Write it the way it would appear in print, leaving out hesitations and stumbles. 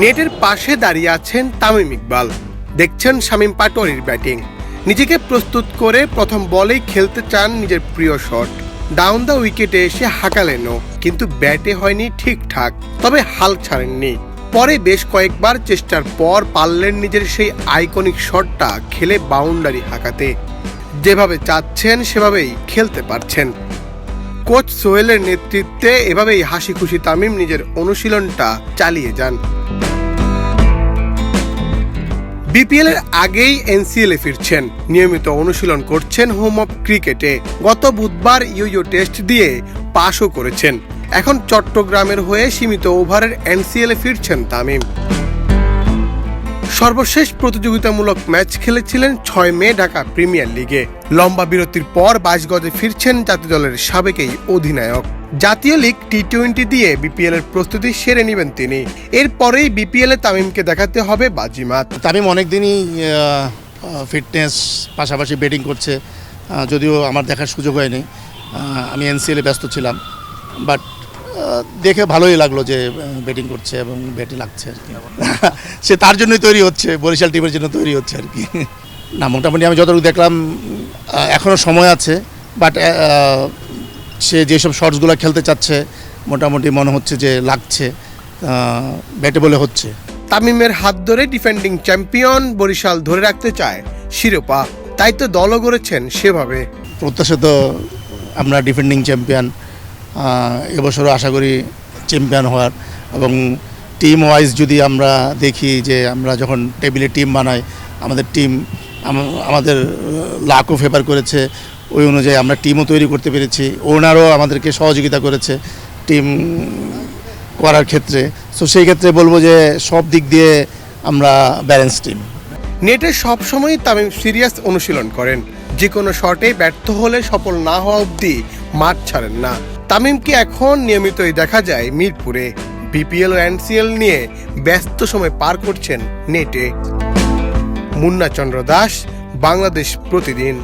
নেটের পাশে দাঁড়িয়ে আছেন তামিম ইকবাল, দেখছেন শামীম পাটোয়ারির ব্যাটিং। নিজেকে প্রস্তুত করে প্রথম বলেই খেলতে চান নিজের প্রিয় শট। ডাউন দ্য উইকেটে এসে হাঁকালেনও, কিন্তু ব্যাটে হয়নি ঠিকঠাক, তবে হাল ছাড়েননি। পরে বেশ কয়েকবার চেষ্টার পর পারলেন নিজের সেই আইকনিক শটটা খেলে বাউন্ডারি হাঁকাতে। যেভাবে চাচ্ছেন সেভাবেই খেলতে পারছেন। কোচ সোহেলের নেতৃত্বে এভাবেই হাসি খুশি তামিম নিজের অনুশীলনটা চালিয়ে যান। বিপিএল এর আগেই এনসিএল এ ফিরছেন, নিয়মিত অনুশীলন করছেন হোম অফ ক্রিকেটে। গত বুধবার ইয়ো টেস্ট দিয়ে পাশও করেছেন। এখন চট্টগ্রামের হয়ে সীমিত ওভারের এনসিএল এ ফিরছেন তামিম। সর্বশেষ প্রতিযোগিতামূলক ম্যাচ খেলেছিলেন 6 মে ঢাকা প্রিমিয়ার লিগে। লম্বা বিরতির পর 22 গজে ফিরছেন জাতীয় দলের সাবেক এই অধিনায়ক। জাতীয় লিগ টি-20 দিয়ে বিপিএল এর প্রস্তুতি সেরে নেবেন তিনি। এরপরেই বিপিএল এ তামিমকে দেখাতে হবে বাজিমাত। তামিম অনেকদিনই ফিটনেস পাশাপাশি ব্যাটিং করছে, যদিও আমার দেখার সুযোগ হয়নি, আমি এনসিএলে ব্যস্ত ছিলাম। বাট দেখে ভালোই লাগলো যে ব্যাটিং করছে এবং ব্যাটে লাগছে আর কি। সে তার জন্যই তৈরি হচ্ছে, বরিশাল টিমের জন্য তৈরি হচ্ছে আর কি। না, মোটামুটি আমি যতটুকু দেখলাম এখনও সময় আছে, বাট সে যেসব শটসগুলো খেলতে চাচ্ছে মোটামুটি মনে হচ্ছে যে লাগছে, ব্যাটে বলে হচ্ছে। তামিমের হাত ধরে ডিফেন্ডিং চ্যাম্পিয়ন বরিশাল ধরে রাখতে চায় শিরোপা, তাই তো দলও গড়েছেন সেভাবে। প্রত্যাশিত আমরা ডিফেন্ডিং চ্যাম্পিয়ন, এবছরও আশা করি চ্যাম্পিয়ন হওয়ার। এবং টিম ওয়াইজ যদি আমরা দেখি যে আমরা যখন টেবিলে টিম বানাই, আমাদের টিম আমাদের লাকও ফেভার করেছে, ওই অনুযায়ী আমরা টিমও তৈরি করতে পেরেছি। ওনারও আমাদেরকে সহযোগিতা করেছে টিম করার ক্ষেত্রে। সো সেই ক্ষেত্রে বলবো যে সব দিক দিয়ে আমরা ব্যালেন্স টিম। নেটে সবসময় তামিম সিরিয়াস অনুশীলন করেন। যে কোনো শটে ব্যর্থ হলে সফল না হওয়া অবধি মাঠ ছাড়েন না। তামিমকে এখন নিয়মিতই দেখা যায় মিরপুরে। বিপিএল ও এনসিএল নিয়ে ব্যস্ত সময় পার করছেন নেটে। মুন্না চন্দ্র দাস, বাংলাদেশ প্রতিদিন।